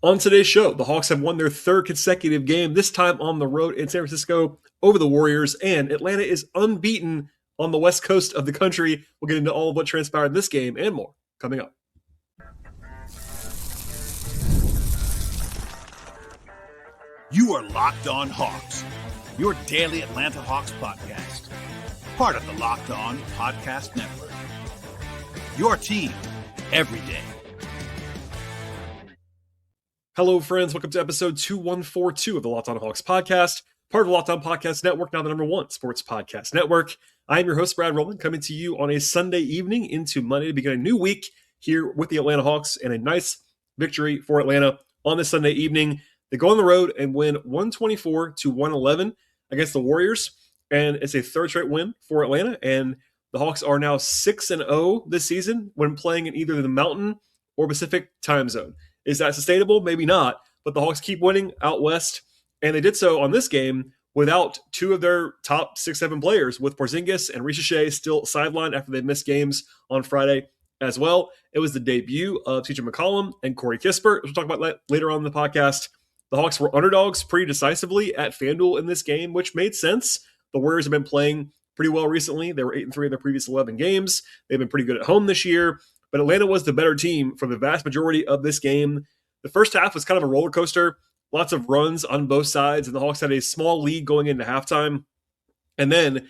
On today's show, the Hawks have won their third consecutive game, this time on the road in San Francisco over the Warriors, and Atlanta is unbeaten on the west coast of the country. We'll get into all of what transpired in this game and more coming up. You are Locked On Hawks, your daily Atlanta Hawks podcast, part of the Locked On Podcast Network. Your team every day. Hello, friends. Welcome to episode 2142 of the Locked On Hawks podcast, part of the Locked On Podcast Network, now the #1 sports podcast network. I am your host, Brad Rowland, coming to you on a Sunday evening into Monday to begin a new week here with the Atlanta Hawks, and a nice victory for Atlanta on this Sunday evening. They go on the road and win 124-111 against the Warriors, and it's a third straight win for Atlanta, and the Hawks are now 6-0 this season when playing in either the Mountain or Pacific time zone. Is that sustainable? Maybe not, but the Hawks keep winning out west, and they did so on this game without two of their top 6-7 players, with Porzingis and Richache still sidelined after they missed games on Friday as well. It was the debut of TJ McCollum and Corey Kispert, which we'll talk about later on in the podcast. The Hawks were underdogs pretty decisively at FanDuel in this game, which made sense. The Warriors have been playing pretty well recently. They were 8-3 in their previous 11 games. They've been pretty good at home this year. But Atlanta was the better team for the vast majority of this game. The first half was kind of a roller coaster, lots of runs on both sides, and the Hawks had a small lead going into halftime. And then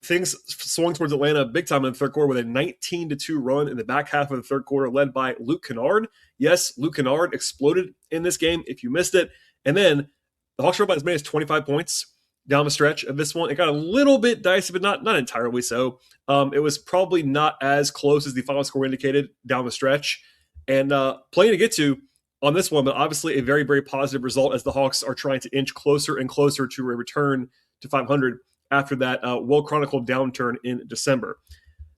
things swung towards Atlanta big time in the third quarter with a 19-2 run in the back half of the third quarter, led by Luke Kennard. Yes, Luke Kennard exploded in this game if you missed it. And then the Hawks were up by as many as 25 points down the stretch of this one. It got a little bit dicey, but not entirely so. It was probably not as close as the final score indicated down the stretch. And plenty to get to on this one, but obviously a very, very positive result as the Hawks are trying to inch closer and closer to a return to 500 after that well-chronicled downturn in December.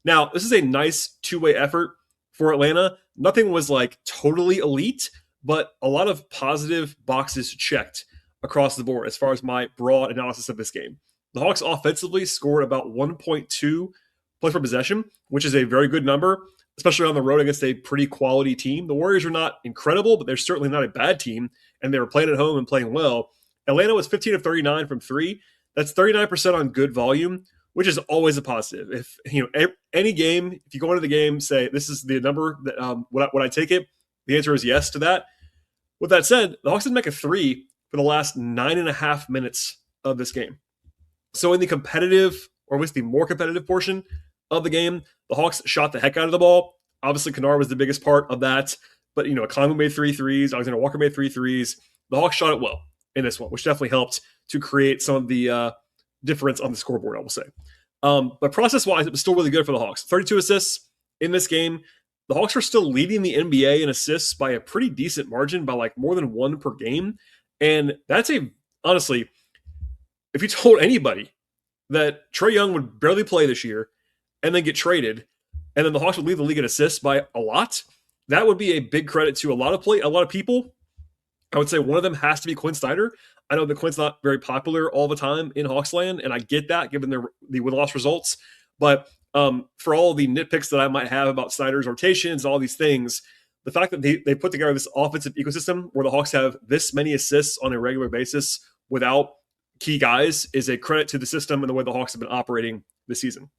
Now, this is a nice two-way effort for Atlanta. Nothing was like totally elite, but a lot of positive boxes checked across the board as far as my broad analysis of this game. The Hawks offensively scored about 1.2 points per possession, which is a very good number, especially on the road against a pretty quality team. The Warriors are not incredible, but they're certainly not a bad team, and they were playing at home and playing well. Atlanta was 15 of 39 from three. That's 39% on good volume, which is always a positive. If any game, if you go into the game, say this is the number that would I take it? The answer is yes to that. With that said, the Hawks didn't make a three for the last 9.5 minutes of this game. So in the competitive, or at least the more competitive portion of the game, the Hawks shot the heck out of the ball. Obviously, Kennard was the biggest part of that. But, Conley made 3 threes. Alexander Walker made 3 threes. The Hawks shot it well in this one, which definitely helped to create some of the difference on the scoreboard, I will say. But process-wise, it was still really good for the Hawks. 32 assists in this game. The Hawks are still leading the NBA in assists by a pretty decent margin, by like more than 1 per game. And that's honestly, if you told anybody that Trae Young would barely play this year and then get traded, and then the Hawks would lead the league in assists by a lot, that would be a big credit to a lot of people. I would say one of them has to be Quinn Snyder. I know that Quinn's not very popular all the time in Hawksland, and I get that given the win-loss results. But for all the nitpicks that I might have about Snyder's rotations and all these things, the fact that they put together this offensive ecosystem where the Hawks have this many assists on a regular basis without key guys is a credit to the system and the way the Hawks have been operating this season.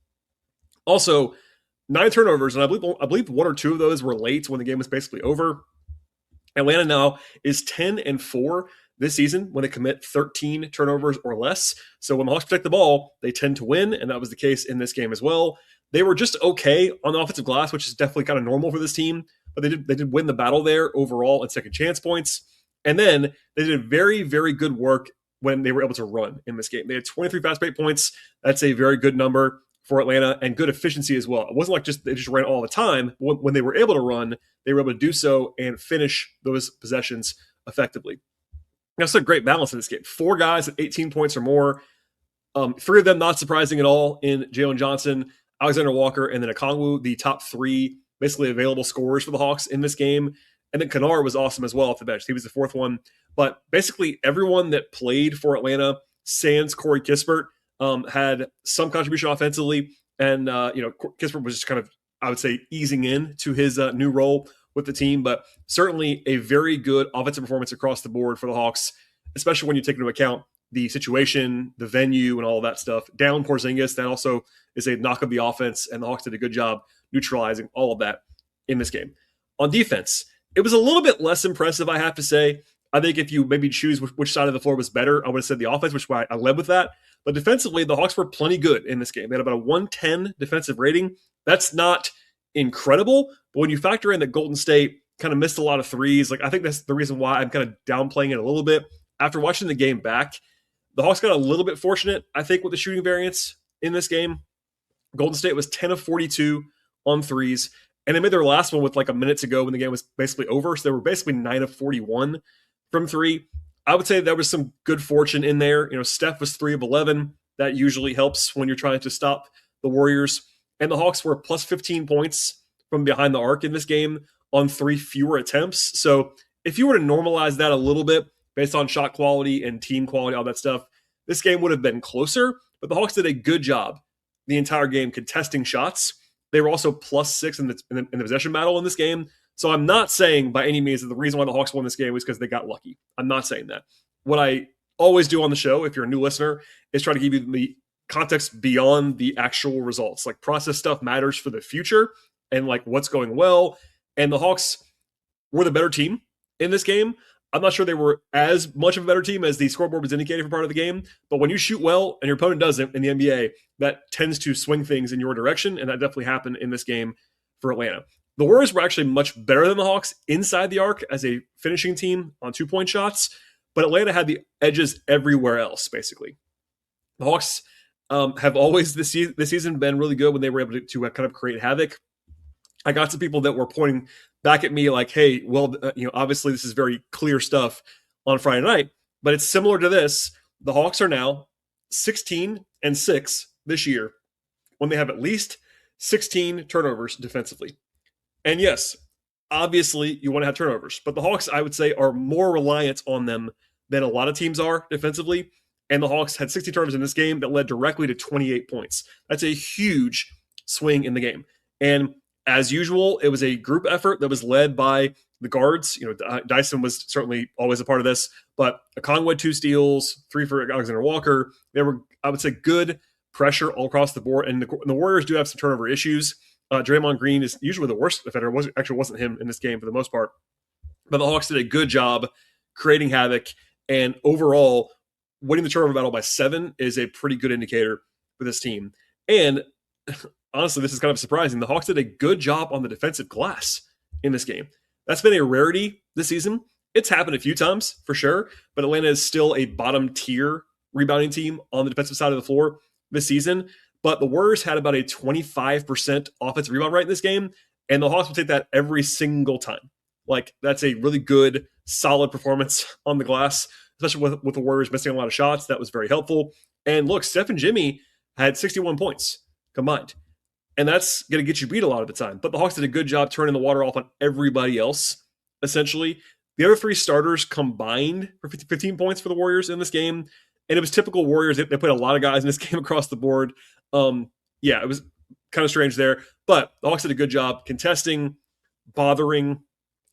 Also, 9 turnovers, and I believe 1 or 2 of those were late when the game was basically over. Atlanta now is 10-4 this season when they commit 13 turnovers or less. So when the Hawks protect the ball, they tend to win, and that was the case in this game as well. They were just okay on the offensive glass, which is definitely kind of normal for this team, but they did win the battle there overall in second chance points. And then they did very, very good work when they were able to run in this game. They had 23 fast break points. That's a very good number for Atlanta, and good efficiency as well. It wasn't like they just ran all the time. When they were able to run, they were able to do so and finish those possessions effectively. That's a great balance in this game. 4 guys at 18 points or more. 3 of them not surprising at all in Jalen Johnson, Alexander Walker, and then Okongwu, the top 3 basically available scorers for the Hawks in this game. And then Kennard was awesome as well off the bench. He was the 4th one. But basically everyone that played for Atlanta, sans Corey Kispert, had some contribution offensively. And, Kispert was just kind of, I would say, easing in to his new role with the team, but certainly a very good offensive performance across the board for the Hawks, especially when you take into account the situation, the venue, and all of that stuff. Down Porzingis, that also is a knock of the offense, and the Hawks did a good job neutralizing all of that in this game. On defense, it was a little bit less impressive, I have to say. I think if you maybe choose which side of the floor was better, I would have said the offense, which is why I led with that. But defensively, the Hawks were plenty good in this game. They had about a 110 defensive rating. That's not incredible, but when you factor in that Golden State kind of missed a lot of threes, like I think that's the reason why I'm kind of downplaying it a little bit. After watching the game back, the Hawks got a little bit fortunate, I think, with the shooting variance in this game. Golden State was 10 of 42 on threes, and they made their last one with like a minute to go when the game was basically over. So they were basically 9 of 41 from three. I would say there was some good fortune in there. You know, Steph was 3 of 11. That usually helps when you're trying to stop the Warriors. And the Hawks were plus 15 points from behind the arc in this game on 3 fewer attempts. So if you were to normalize that a little bit based on shot quality and team quality, all that stuff, this game would have been closer. But the Hawks did a good job the entire game contesting shots. They were also plus 6 in the possession battle in this game. So I'm not saying by any means that the reason why the Hawks won this game was because they got lucky. I'm not saying that. What I always do on the show, if you're a new listener, is try to give you the context beyond the actual results. Like process stuff matters for the future and like what's going well. And the Hawks were the better team in this game. I'm not sure they were as much of a better team as the scoreboard was indicating for part of the game. But when you shoot well and your opponent doesn't in the NBA, that tends to swing things in your direction. And that definitely happened in this game for Atlanta. The Warriors were actually much better than the Hawks inside the arc as a finishing team on 2-point shots, but Atlanta had the edges everywhere else, basically. The Hawks have always this season been really good when they were able to kind of create havoc. I got some people that were pointing back at me like, hey, well, obviously this is very clear stuff on Friday night, but it's similar to this. The Hawks are now 16-6 this year when they have at least 16 turnovers defensively. And yes, obviously you want to have turnovers, but the Hawks, I would say, are more reliant on them than a lot of teams are defensively. And the Hawks had 60 turnovers in this game that led directly to 28 points. That's a huge swing in the game. And as usual, it was a group effort that was led by the guards. You know, Dyson was certainly always a part of this, but Okongwu 2 steals, 3 for Alexander Walker. They were, I would say, good pressure all across the board. And the Warriors do have some turnover issues. Draymond Green is usually the worst defender. It wasn't him in this game for the most part. But the Hawks did a good job creating havoc. And overall, winning the turnover battle by 7 is a pretty good indicator for this team. And honestly, this is kind of surprising. The Hawks did a good job on the defensive glass in this game. That's been a rarity this season. It's happened a few times for sure, but Atlanta is still a bottom tier rebounding team on the defensive side of the floor this season. But the Warriors had about a 25% offensive rebound rate in this game, and the Hawks will take that every single time. Like, that's a really good, solid performance on the glass, especially with the Warriors missing a lot of shots. That was very helpful. And look, Steph and Jimmy had 61 points combined, and that's going to get you beat a lot of the time. But the Hawks did a good job turning the water off on everybody else, essentially. The other 3 starters combined for 15 points for the Warriors in this game, and it was typical Warriors. They put a lot of guys in this game across the board. It was kind of strange there, but the Hawks did a good job contesting, bothering,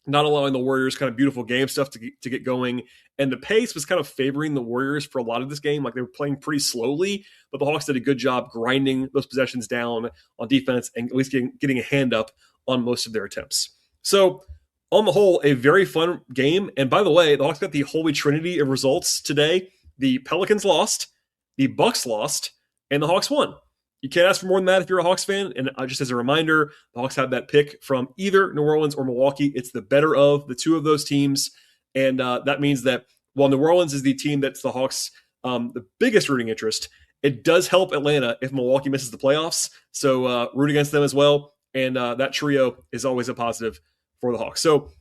not allowing the Warriors kind of beautiful game stuff to get going. And the pace was kind of favoring the Warriors for a lot of this game. Like, they were playing pretty slowly, but the Hawks did a good job grinding those possessions down on defense and at least getting a hand up on most of their attempts. So on the whole, a very fun game. And by the way, the Hawks got the holy trinity of results today. The Pelicans lost, the Bucks lost, and the Hawks won. You can't ask for more than that if you're a Hawks fan. And just as a reminder, the Hawks had that pick from either New Orleans or Milwaukee. It's the better of the 2 of those teams. And that means that while New Orleans is the team that's the Hawks' the biggest rooting interest, it does help Atlanta if Milwaukee misses the playoffs. So root against them as well. And that trio is always a positive for the Hawks. So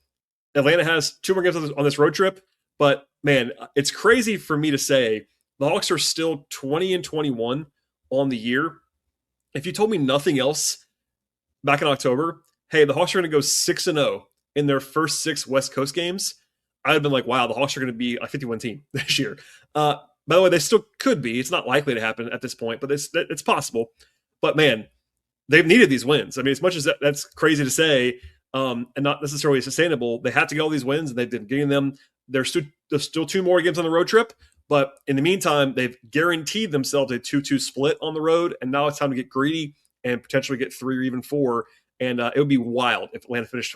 Atlanta has 2 more games on this road trip. But, man, it's crazy for me to say the Hawks are still 20-21 on the year. If you told me nothing else back in October, hey, the Hawks are going to go 6-0 in their first 6 West Coast games, I'd have been like, wow, the Hawks are going to be a 51 team this year. By the way, they still could be. It's not likely to happen at this point, but it's possible. But, man, they've needed these wins. I mean, as much as that's crazy to say, and not necessarily sustainable. They had to get all these wins, and they've been getting them. There's still 2 more games on the road trip, but in the meantime, they've guaranteed themselves a 2-2 split on the road, and now it's time to get greedy and potentially get 3 or even 4. And it would be wild if Atlanta finished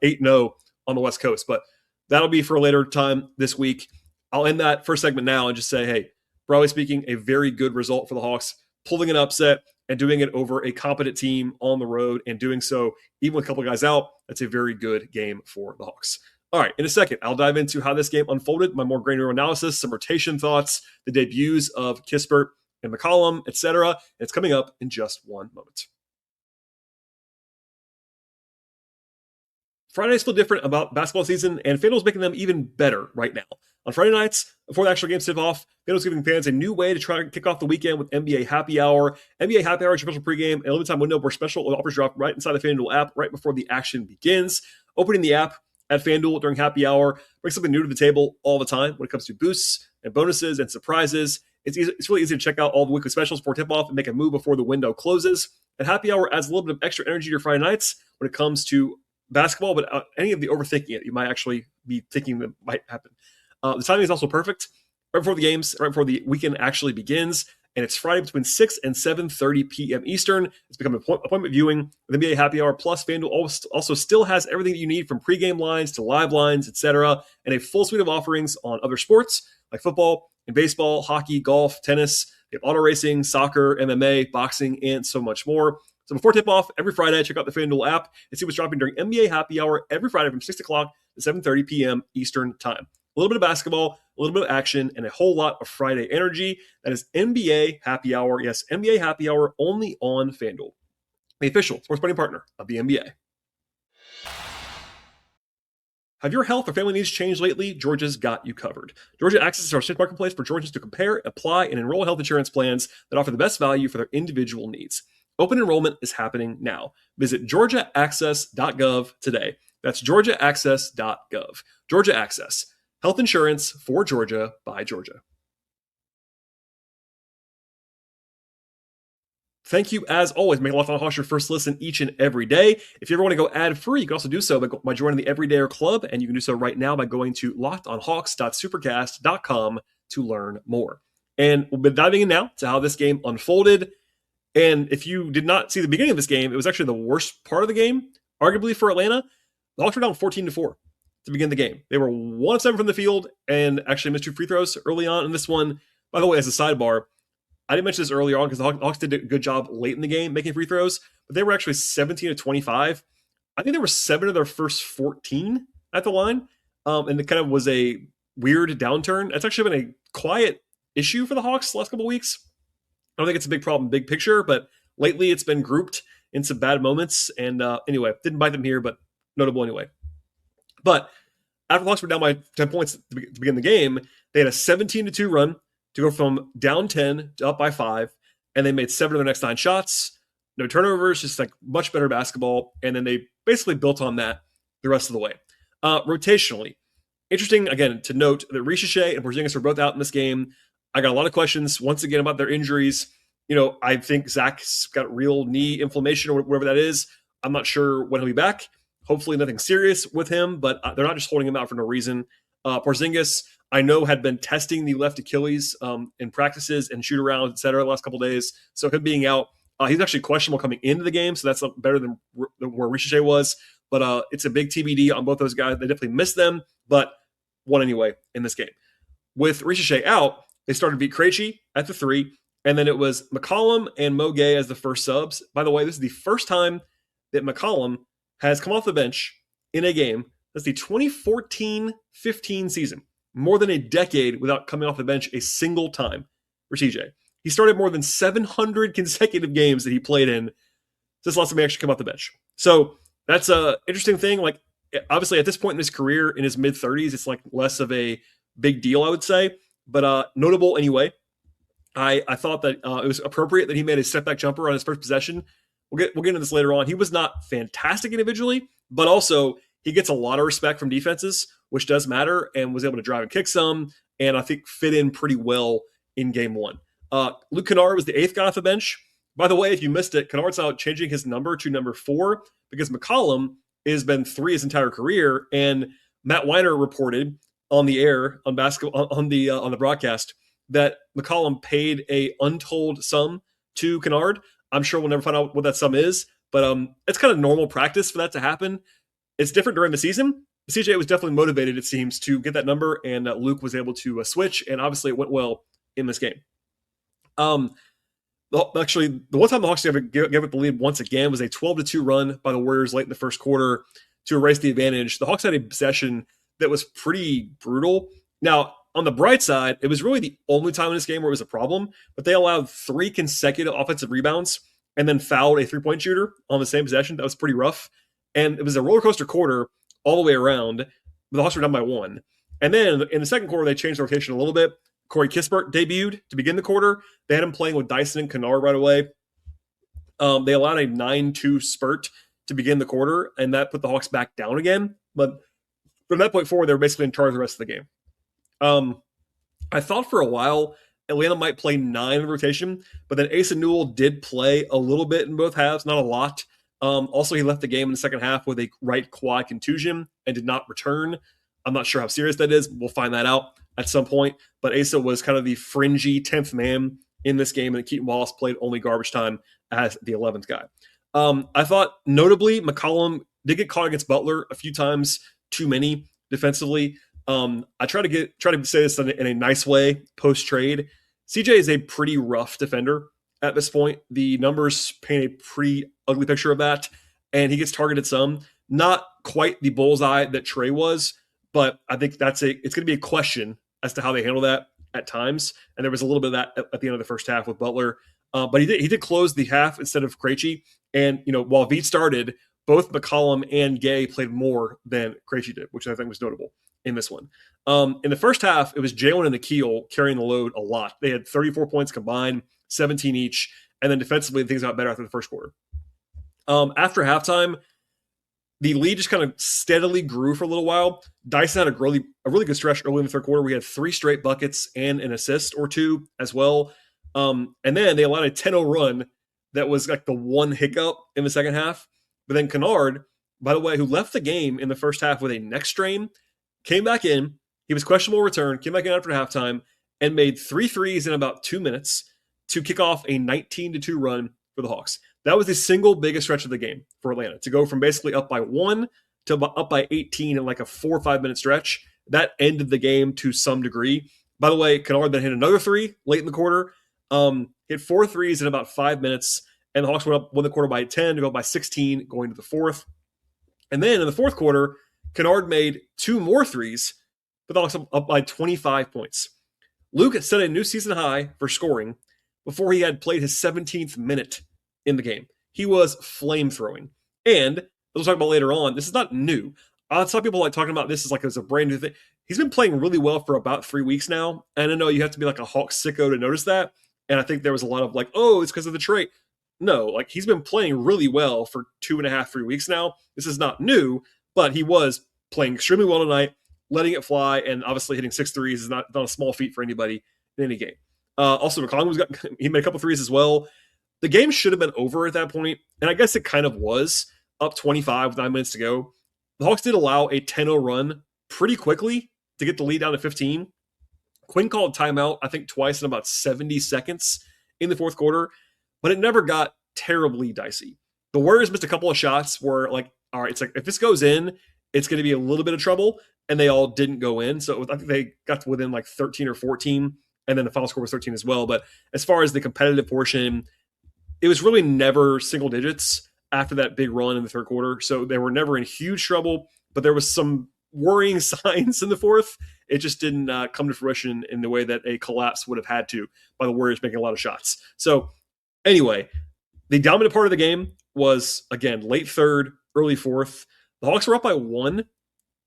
8-0 on the West Coast. But that'll be for a later time this week. I'll end that first segment now and just say, hey, broadly speaking, a very good result for the Hawks, pulling an upset and doing it over a competent team on the road, and doing so even with a couple of guys out. That's a very good game for the Hawks. All right, in a second, I'll dive into how this game unfolded, my more granular analysis, some rotation thoughts, the debuts of Kispert and McCollum, etc. It's coming up in just one moment. Fridays feel different about basketball season, and FanDuel is making them even better right now. On Friday nights, before the actual games tip off, FanDuel is giving fans a new way to try to kick off the weekend with NBA Happy Hour. NBA Happy Hour is your special pregame and limited time window where special offers drop right inside the FanDuel app right before the action begins. Opening the app at FanDuel during Happy Hour brings something new to the table all the time when it comes to boosts and bonuses and surprises. It's really easy to check out all the weekly specials before tip-off and make a move before the window closes. And Happy Hour adds a little bit of extra energy to your Friday nights when it comes to basketball, but any of the overthinking it you might actually be thinking that might happen. The timing is also perfect. Right before the games, right before the weekend actually begins, and it's Friday between 6 and 7:30 p.m. Eastern. It's become appointment viewing with NBA Happy Hour. Plus, FanDuel also still has everything that you need from pregame lines to live lines, etc., and a full suite of offerings on other sports like football and baseball, hockey, golf, tennis. They have auto racing, soccer, MMA, boxing, and so much more. So before tip-off, every Friday, check out the FanDuel app and see what's dropping during NBA Happy Hour every Friday from 6 o'clock to 7:30 p.m. Eastern Time. A little bit of basketball, a little bit of action, and a whole lot of Friday energy. That is NBA Happy Hour. Yes, NBA Happy Hour only on FanDuel, the official sports betting partner of the NBA. Have your health or family needs changed lately? Georgia's got you covered. Georgia accesses our state marketplace for Georgians to compare, apply, and enroll health insurance plans that offer the best value for their individual needs. Open enrollment is happening now. Visit georgiaaccess.gov today. That's georgiaaccess.gov. Georgia Access. Health insurance for Georgia by Georgia. Thank you, as always. Make Locked On Hawks your first listen each and every day. If you ever want to go ad-free, you can also do so by joining the Everydayer Club, and you can do so right now by going to lockedonhawks.supercast.com to learn more. And we'll be diving in now to how this game unfolded. And if you did not see the beginning of this game, it was actually the worst part of the game, arguably for Atlanta. The Hawks were down 14-4 to begin the game. They were 1 of 7 from the field and actually missed 2 free throws early on in this one. By the way, as a sidebar, I didn't mention this earlier on because the Hawks did a good job late in the game making free throws, but they were actually 17 of 25. I think there were 7 of their first 14 at the line, and it kind of was a weird downturn. It's actually been a quiet issue for the Hawks the last couple of weeks. I don't think it's a big problem, big picture, but lately it's been grouped in some bad moments. And anyway, didn't bite them here, but notable anyway. But after the Hawks were down by 10 points to begin the game, they had a 17-2 run to go from down 10 to up by 5, and they made 7 of their next 9 shots. No turnovers, just like much better basketball. And then they basically built on that the rest of the way. Rotationally, interesting, again, to note that Ricochet and Porzingis were both out in this game. I got a lot of questions, once again, about their injuries. You know, I think Zach's got real knee inflammation or whatever that is. I'm not sure when he'll be back. Hopefully nothing serious with him, but they're not just holding him out for no reason. Porzingis, I know, had been testing the left Achilles in practices and shoot-arounds, et cetera, the last couple of days. So him being out, he's actually questionable coming into the game, so that's better than where Ricochet was. But it's a big TBD on both those guys. They definitely missed them, but won anyway in this game. With Ricochet out, they started Vit Krejci at the 3, and then it was McCollum and Mo Gay as the first subs. By the way, this is the first time that McCollum has come off the bench in a game. That's the 2014-15 season. More than a decade without coming off the bench a single time for CJ. He started more than 700 consecutive games that he played in. This last time he actually come off the bench. So that's an interesting thing. Like, obviously, at this point in his career, in his mid-30s, it's like less of a big deal, I would say. But notable anyway. I thought that it was appropriate that he made a step-back jumper on his first possession. We'll get into this later on. He was not fantastic individually, but also he gets a lot of respect from defenses, which does matter, and was able to drive and kick some, and I think fit in pretty well in game 1. Luke Kennard was the 8th guy off the bench. By the way, if you missed it, Kennard's out changing his number to number 4 because McCollum It has been 3 his entire career. And Matt Weiner reported on the air on basketball on the broadcast that McCollum paid a untold sum to Kennard. I'm sure we'll never find out what that sum is, but it's kind of normal practice for that to happen. It's different during the season. CJ was definitely motivated, it seems, to get that number, and Luke was able to switch, and obviously it went well in this game. Actually, the one time the Hawks gave it the lead once again was a 12-2 run by the Warriors late in the first quarter to erase the advantage. The Hawks had a possession that was pretty brutal. Now, on the bright side, it was really the only time in this game where it was a problem, but they allowed 3 consecutive offensive rebounds and then fouled a three-point shooter on the same possession. That was pretty rough. And it was a roller coaster quarter all the way around. But the Hawks were down by 1. And then in the second quarter, they changed the rotation a little bit. Corey Kispert debuted to begin the quarter. They had him playing with Dyson and Kennard right away. They allowed a 9-2 spurt to begin the quarter, and that put the Hawks back down again. But from that point forward, they were basically in charge the rest of the game. I thought for a while Atlanta might play 9 in the rotation, but then Asa Newell did play a little bit in both halves, not a lot. Also, he left the game in the second half with a right quad contusion and did not return. I'm not sure how serious that is. We'll find that out at some point. But Asa was kind of the fringy 10th man in this game, and Keaton Wallace played only garbage time as the 11th guy. I thought, notably, McCollum did get caught against Butler a few times, too many defensively. I try to say this in a nice way post-trade. CJ is a pretty rough defender at this point. The numbers paint a pretty ugly picture of that, and he gets targeted some. Not quite the bullseye that Trey was, but I think it's going to be a question as to how they handle that at times. And there was a little bit of that at the end of the first half with Butler. But he did close the half instead of Krejci. And, while Veet started, both McCollum and Gay played more than Krejci did, which I think was notable in this one. In the first half, it was Jalen and Nikhil carrying the load a lot. They had 34 points combined, 17 each. And then defensively, things got better after the first quarter. After halftime, the lead just kind of steadily grew for a little while. Dyson had a really good stretch early in the third quarter. We had 3 straight buckets and an assist or 2 as well. And then they allowed a 10-0 run that was like the one hiccup in the second half. But then Kennard, by the way, who left the game in the first half with a neck strain, came back in. He was questionable return, came back in after halftime, and made 3 threes in about 2 minutes to kick off a 19-2 run for the Hawks. That was the single biggest stretch of the game for Atlanta, to go from basically up by 1 to up by 18 in like a 4 or 5 minute stretch. That ended the game to some degree. By the way, Kennard then hit another 3 late in the quarter, hit 4 threes in about 5 minutes, and the Hawks won the quarter by 10 to go by 16 going to the fourth. And then in the fourth quarter, Kennard made 2 more threes, but the Hawks up by 25 points. Luke set a new season high for scoring before he had played his 17th minute in the game. He was flame-throwing. And, as we'll talk about later on, this is not new. Some people like talking about this as like it's a brand new thing. He's been playing really well for about 3 weeks now. And I know you have to be like a Hawks sicko to notice that. And I think there was a lot of like, oh, it's because of the trade. No, like he's been playing really well for 2.5, 3 weeks now. This is not new, but he was playing extremely well tonight, letting it fly, and obviously hitting 6 threes is not a small feat for anybody in any game. Also, McCollum he made a couple threes as well. The game should have been over at that point, and I guess it kind of was, up 25 with 9 minutes to go. The Hawks did allow a 10-0 run pretty quickly to get the lead down to 15. Quinn called timeout, I think, twice in about 70 seconds in the fourth quarter, but it never got terribly dicey. The Warriors missed a couple of shots where, like, all right, it's like, if this goes in, it's going to be a little bit of trouble, and they all didn't go in. So I think they got to within like 13 or 14, and then the final score was 13 as well. But as far as the competitive portion, it was really never single digits after that big run in the third quarter. So they were never in huge trouble, but there was some worrying signs in the fourth. It just didn't come to fruition in the way that a collapse would have had to by the Warriors making a lot of shots. So anyway, the dominant part of the game was, again, late third, early fourth. The Hawks were up by 1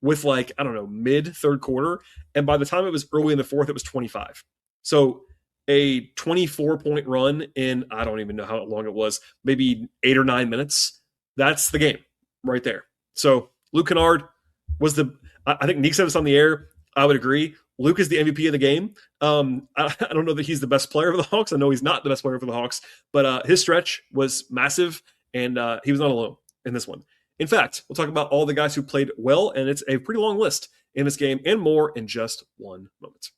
with mid third quarter. And by the time it was early in the fourth, it was 25. So a 24-point run in, I don't even know how long it was, maybe 8 or 9 minutes. That's the game right there. So Luke Kennard was I think Nick said this on the air. I would agree. Luke is the MVP of the game. I don't know that he's the best player for the Hawks. I know he's not the best player for the Hawks, but his stretch was massive, and he was not alone in this one. In fact, we'll talk about all the guys who played well, and it's a pretty long list in this game and more in just one moment.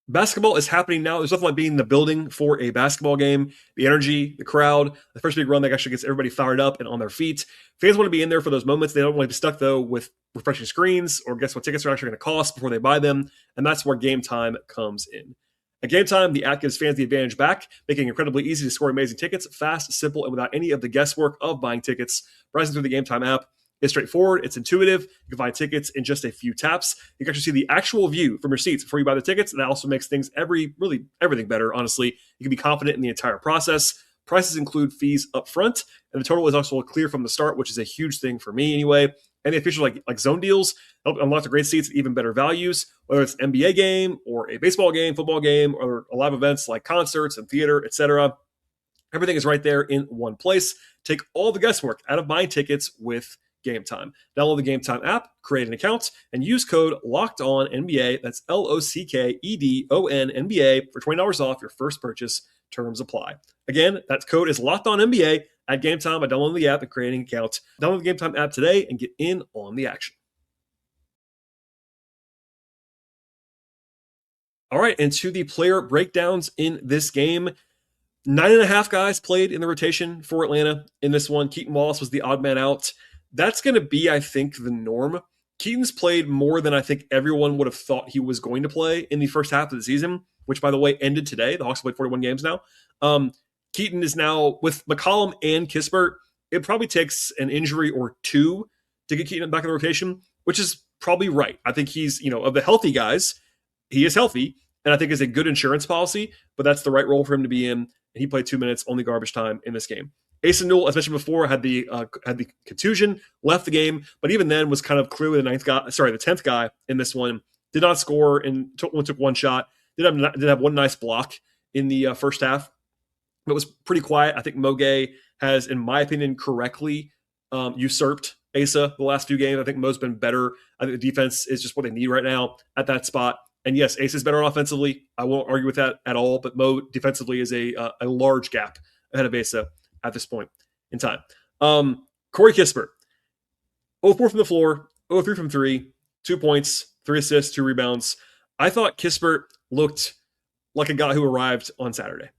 Basketball is happening now. There's nothing like being in the building for a basketball game. The energy, the crowd, the first big run that actually gets everybody fired up and on their feet. Fans want to be in there for those moments. They don't want to be stuck, though, with refreshing screens or guess what tickets are actually going to cost before they buy them. And that's where Gametime comes in. At Gametime, the app gives fans the advantage back, making it incredibly easy to score amazing tickets, fast, simple, and without any of the guesswork of buying tickets. Browsing through the Gametime app is straightforward. It's intuitive. You can find tickets in just a few taps. You can actually see the actual view from your seats before you buy the tickets. And that also makes things really everything better, honestly. You can be confident in the entire process. Prices include fees up front, and the total is also clear from the start, which is a huge thing for me anyway. And the official like zone deals help unlock the great seats at even better values, whether it's an NBA game or a baseball game, football game, or live events like concerts and theater, etc. Everything is right there in one place. Take all the guesswork out of buying tickets with Gametime. Download the Gametime app, create an account, and use code LOCKEDONNBA. That's LOCKEDON NBA for $20 off your first purchase. Terms apply. Again, that code is LOCKEDONNBA at Gametime by downloading the app and creating an account. Download the Gametime app today and get in on the action. All right, and to the player breakdowns in this game. 9.5 guys played in the rotation for Atlanta in this one. Keaton Wallace was the odd man out. That's going to be, I think, the norm. Keaton's played more than I think everyone would have thought he was going to play in the first half of the season, which, by the way, ended today. The Hawks played 41 games now. Keaton is now, with McCollum and Kispert, it probably takes an injury or two to get Keaton back in the rotation, which is probably right. I think he's, of the healthy guys, he is healthy, and I think is a good insurance policy, but that's the right role for him to be in, and he played 2 minutes, only garbage time in this game. Asa Newell, as mentioned before, had the contusion, left the game, but even then was kind of clearly the 10th guy in this one. Did not score and only took one shot. Did have one nice block in the first half, but was pretty quiet. I think Moge has, in my opinion, correctly usurped Asa the last few games. I think Mo's been better. I think the defense is just what they need right now at that spot. And yes, Asa's better offensively. I won't argue with that at all, but Mo defensively is a large gap ahead of Asa at this point in time. Corey Kispert, 0-4 from the floor, 0-3 from 3, 2 points, 3 assists, 2 rebounds. I thought Kispert looked like a guy who arrived on Saturday.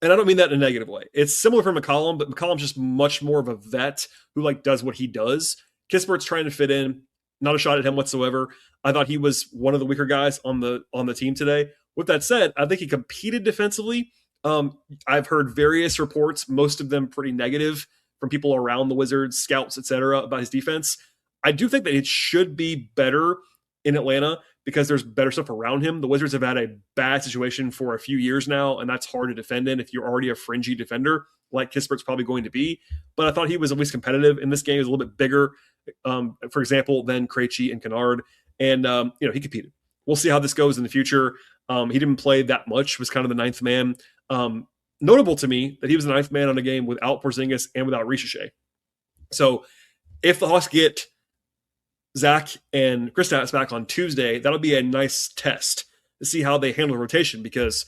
And I don't mean that in a negative way. It's similar for McCollum, but McCollum's just much more of a vet who does what he does. Kispert's trying to fit in. Not a shot at him whatsoever. I thought he was one of the weaker guys on the team today. With that said, I think he competed defensively. I've heard various reports, most of them pretty negative from people around the Wizards, scouts, etc., about his defense. I do think that it should be better in Atlanta because there's better stuff around him. The Wizards have had a bad situation for a few years now, and that's hard to defend in if you're already a fringy defender like Kispert's probably going to be. But I thought he was at least competitive in this game. He was a little bit bigger, for example, than Krejci and Kennard, and he competed. We'll see how this goes in the future. He didn't play that much, was kind of the ninth man. Notable to me that he was the ninth man on a game without Porzingis and without Ricochet. So if the Hawks get Zach and Kristaps back on Tuesday, that'll be a nice test to see how they handle the rotation, because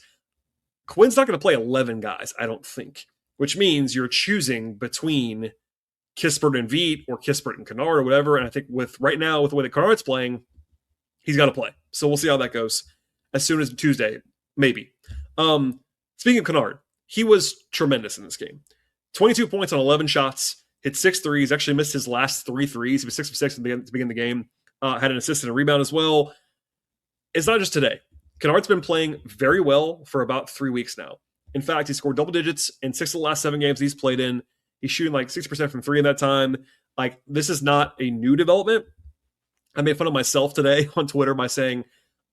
Quinn's not going to play 11 guys, I don't think, which means you're choosing between Kispert and Veit or Kispert and Kennard or whatever. And I think with the way that Kennard's playing, he's got to play. So we'll see how that goes as soon as Tuesday, maybe. Speaking of Kennard, he was tremendous in this game. 22 points on 11 shots, hit 6 threes, actually missed his last 3 threes. He was 6 of 6 to begin the game. Had an assist and a rebound as well. It's not just today. Kennard's been playing very well for about 3 weeks now. In fact, he scored double digits in 6 of the last 7 games he's played in. He's shooting 60% from 3 in that time. This is not a new development. I made fun of myself today on Twitter by saying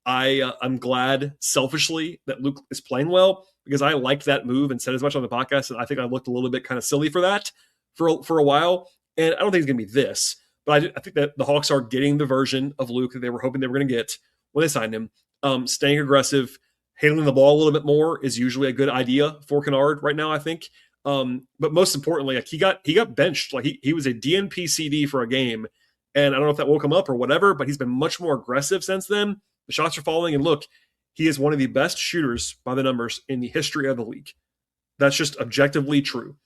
I'm glad selfishly that Luke is playing well, because I liked that move and said as much on the podcast, and I think I looked a little bit kind of silly for that for a while. And I don't think it's going to be this, but I think that the Hawks are getting the version of Luke that they were hoping they were going to get when they signed him. Staying aggressive, handling the ball a little bit more is usually a good idea for Kennard right now, I think. But most importantly, he got benched. He was a DNP CD for a game, and I don't know if that woke him up or whatever, but he's been much more aggressive since then. The shots are falling, and look, he is one of the best shooters by the numbers in the history of the league. That's just objectively true.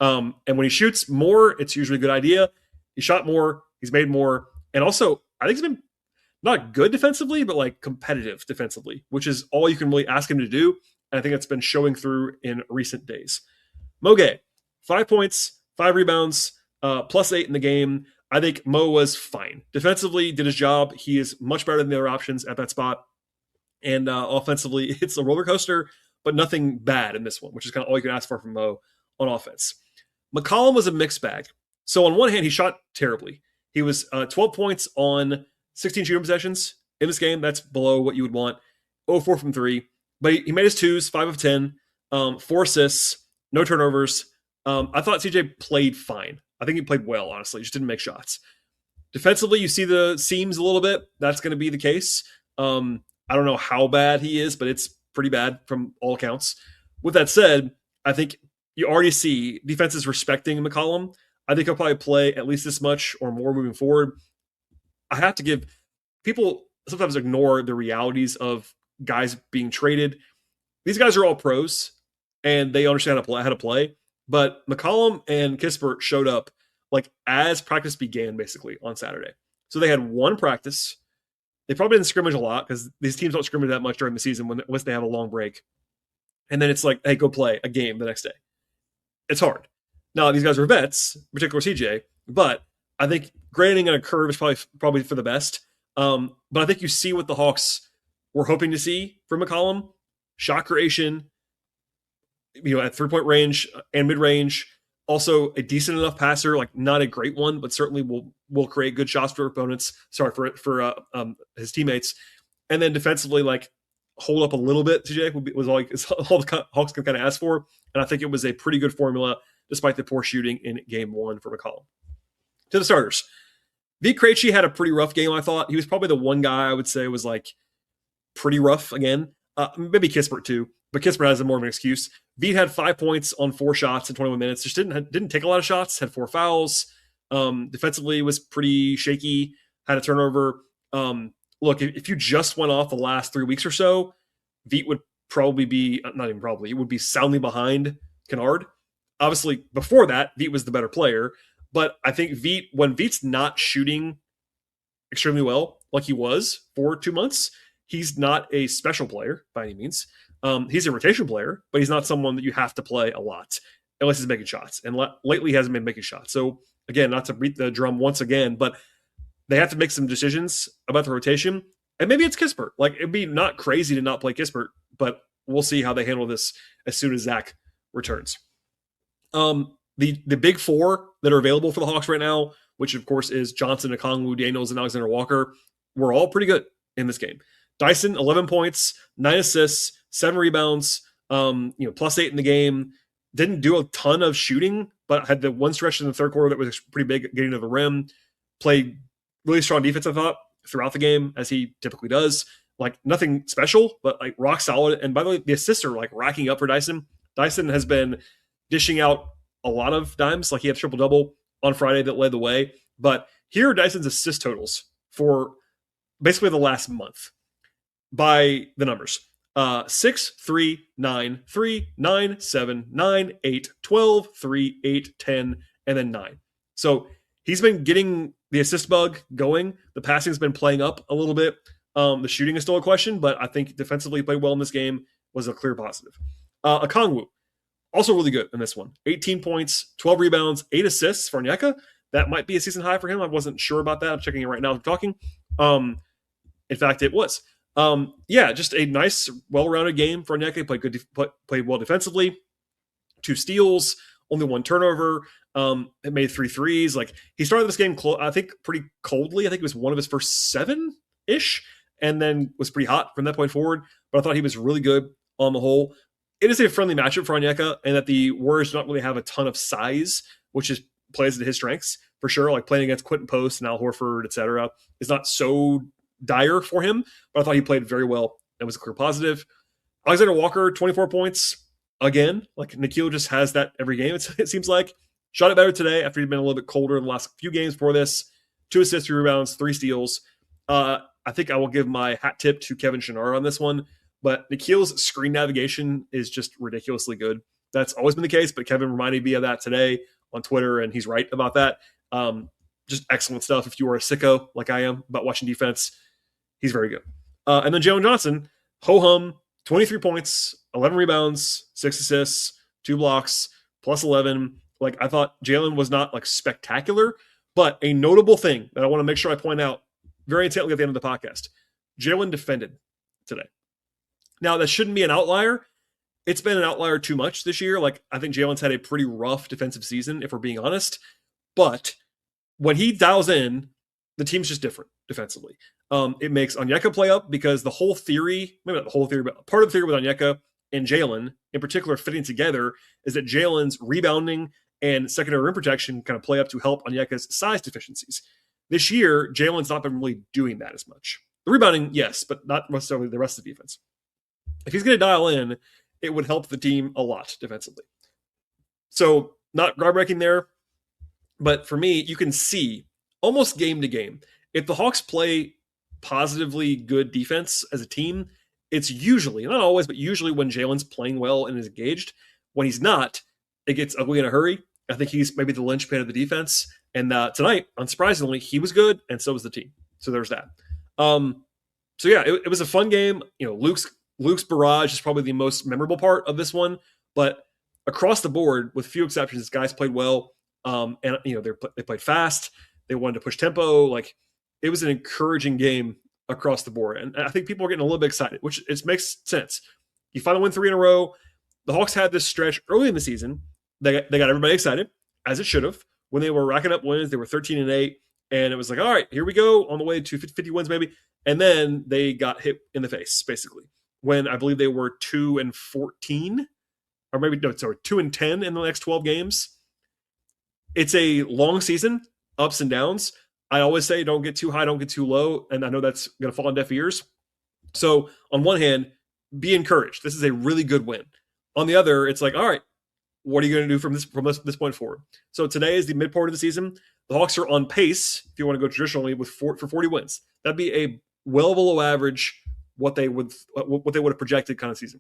And when he shoots more, it's usually a good idea. He shot more, he's made more, and also I think he's been not good defensively, but like competitive defensively, which is all you can really ask him to do. And I think it's been showing through in recent days. Moge, 5 points, 5 rebounds, +8 in the game. I think Mo was fine. Defensively, did his job. He is much better than the other options at that spot. And offensively, it's a roller coaster, but nothing bad in this one, which is kind of all you can ask for from Mo on offense. McCollum was a mixed bag. So on one hand, he shot terribly. He was 12 points on 16 shooting possessions in this game. That's below what you would want. 0-4 from 3. But he made his twos, 5 of 10, 4 assists, no turnovers. I thought CJ played fine. I think he played well, honestly. He just didn't make shots. Defensively, you see the seams a little bit. That's going to be the case. I don't know how bad he is, but it's pretty bad from all accounts. With that said, I think you already see defenses respecting McCollum. I think he'll probably play at least this much or more moving forward. I have to give people sometimes ignore the realities of guys being traded. These guys are all pros and they understand how to play. But McCollum and Kispert showed up like as practice began basically on Saturday. So they had one practice. They probably didn't scrimmage a lot because these teams don't scrimmage that much during the season unless they have a long break. And then it's like, hey, go play a game the next day. It's hard. Now, these guys are vets, particularly CJ, but I think grading on a curve is probably for the best. But I think you see what the Hawks were hoping to see from McCollum. Shot creation, at 3-point range and mid-range. Also a decent enough passer, like not a great one, but certainly will create good shots for opponents. Sorry, for his teammates. And then defensively, like hold up a little bit. CJ was all the Hawks can kind of ask for. And I think it was a pretty good formula despite the poor shooting in game 1 for McCollum. To the starters. V. Krejci had a pretty rough game, I thought. He was probably the one guy I would say was like pretty rough again. Maybe Kispert too, but Kispert has more of an excuse. Veet had 5 points on 4 shots in 21 minutes. Just didn't take a lot of shots, had 4 fouls. Defensively was pretty shaky, had a turnover. Look, if you just went off the last 3 weeks or so, Veet would probably be, not even probably, it would be soundly behind Kennard. Obviously, before that, Veet was the better player. But I think when Veet's not shooting extremely well, like he was for 2 months, he's not a special player by any means. He's a rotation player, but he's not someone that you have to play a lot unless he's making shots. And lately he hasn't been making shots. So again, not to beat the drum once again, but they have to make some decisions about the rotation. And maybe it's Kispert. Like it'd be not crazy to not play Kispert, but we'll see how they handle this as soon as Zach returns. The big 4 that are available for the Hawks right now, which of course is Johnson, Okongwu, Daniels, and Alexander Walker, were all pretty good in this game. Dyson, 11 points, 9 assists, 7 rebounds, +8 in the game. Didn't do a ton of shooting, but had the one stretch in the third quarter that was pretty big getting to the rim. Played really strong defense, I thought, throughout the game, as he typically does. Like nothing special, but like rock solid. And by the way, the assists are like racking up for Dyson. Dyson has been dishing out a lot of dimes. Like he had a triple-double on Friday that led the way. But here are Dyson's assist totals for basically the last month by the numbers. 6, 3, 9, 3, 9, 7, 9, 8, 12, 3, 8, 10, and then 9. So he's been getting the assist bug going. The passing's been playing up a little bit. The shooting is still a question, but I think defensively he played well in this game, was a clear positive. Okongwu, also really good in this one. 18 points, 12 rebounds, 8 assists for Onyeka. That might be a season high for him. I wasn't sure about that. I'm checking it right now as we're talking. In fact, it was. Just a nice, well-rounded game for Onyeka. Played well defensively. 2 steals, only 1 turnover. It made 3 threes. Like he started this game, I think, pretty coldly. I think it was one of his first 7-ish, and then was pretty hot from that point forward. But I thought he was really good on the whole. It is a friendly matchup for Onyeka, and that the Warriors don't really have a ton of size, which plays into his strengths for sure. Like playing against Quentin Post and Al Horford, etc., is not so dire for him, but I thought he played very well and was a clear positive. Alexander Walker, 24 points. Again, like Nikhil just has that every game, it seems like. Shot it better today after he'd been a little bit colder in the last few games before this. 2 assists, 3 rebounds, 3 steals. I think I will give my hat tip to Kevin Kennard on this one, but Nikhil's screen navigation is just ridiculously good. That's always been the case, but Kevin reminded me of that today on Twitter, and he's right about that. Just excellent stuff. If you are a sicko like I am about watching defense, he's very good. And then Jalen Johnson, ho-hum, 23 points, 11 rebounds, 6 assists, 2 blocks, plus 11. Like, I thought Jalen was not like spectacular, but a notable thing that I want to make sure I point out very intently at the end of the podcast, Jalen defended today. Now, that shouldn't be an outlier. It's been an outlier too much this year. Like, I think Jalen's had a pretty rough defensive season, if we're being honest. But when he dials in, the team's just different defensively. It makes Onyeka play up because the whole theory, maybe not the whole theory, but part of the theory with Onyeka and Jalen, in particular, fitting together, is that Jalen's rebounding and secondary rim protection kind of play up to help Onyeka's size deficiencies. This year, Jalen's not been really doing that as much. The rebounding, yes, but not necessarily the rest of the defense. If he's going to dial in, it would help the team a lot defensively. So, not groundbreaking there, but for me, you can see almost game to game, if the Hawks play positively good defense as a team, it's usually, not always, but usually when Jalen's playing well and is engaged. When he's not, it gets ugly in a hurry. I think he's maybe the linchpin of the defense. And tonight, unsurprisingly, he was good, and so was the team. So there's that. So yeah, it was a fun game. You know, Luke's barrage is probably the most memorable part of this one, but across the board, with few exceptions, guys played well. And you know, they played fast. They wanted to push tempo. Like, it was an encouraging game across the board. And I think people are getting a little bit excited, which it makes sense. You finally win 3 in a row. The Hawks had this stretch early in the season. They got everybody excited, as it should have. When they were racking up wins, they were 13-8. And it was like, all right, here we go, on the way to 50 wins maybe. And then they got hit in the face, basically, when I believe they were 2-14, or maybe, no, sorry, 2-10 in the next 12 games. It's a long season, ups and downs. I always say don't get too high, don't get too low, and I know that's going to fall on deaf ears. So on one hand, be encouraged. This is a really good win. On the other, it's like, all right, what are you going to do from this point forward? So today is the mid part of the season. The Hawks are on pace, if you want to go traditionally, for 40 wins. That'd be a well below average what they would have projected kind of season.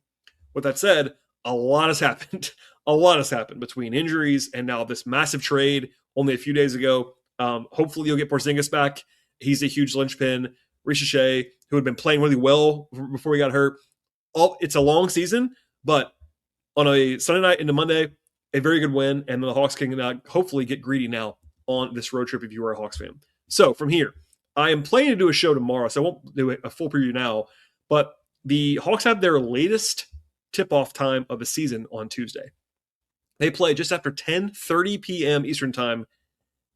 With that said, a lot has happened. A lot has happened between injuries and now this massive trade only a few days ago. Hopefully you'll get Porzingis back. He's a huge linchpin. Ricochet, who had been playing really well before he got hurt. It's a long season, but on a Sunday night into Monday, a very good win, and the Hawks can hopefully get greedy now on this road trip if you are a Hawks fan. So from here, I am planning to do a show tomorrow, so I won't do a full preview now, but the Hawks have their latest tip-off time of the season on Tuesday. They play just after 10:30 p.m. Eastern time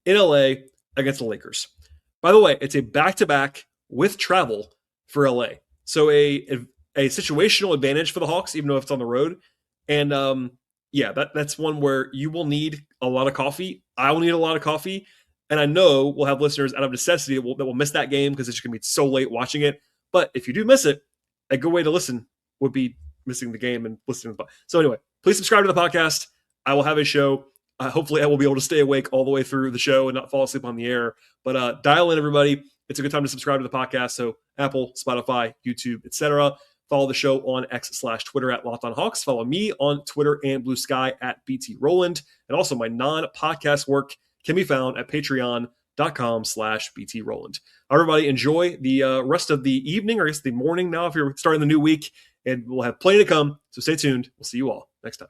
in LA against the Lakers. By the way, it's a back-to-back with travel for LA. So a situational advantage for the Hawks, even though it's on the road. And that's one where you will need a lot of coffee. I will need a lot of coffee. And I know we'll have listeners out of necessity that will miss that game because it's going to be so late watching it. But if you do miss it, a good way to listen would be missing the game and listening to the podcast. So anyway, please subscribe to the podcast. I will have a show. Hopefully I will be able to stay awake all the way through the show and not fall asleep on the air. But dial in, everybody. It's a good time to subscribe to the podcast. So Apple, Spotify, YouTube, etc. Follow the show on X/Twitter at Locked On Hawks. Follow me on Twitter and Blue Sky at BT Rowland. And also my non-podcast work can be found at patreon.com/BT Rowland. Everybody enjoy the rest of the evening, or I guess the morning now if you're starting the new week. And we'll have plenty to come. So stay tuned. We'll see you all next time.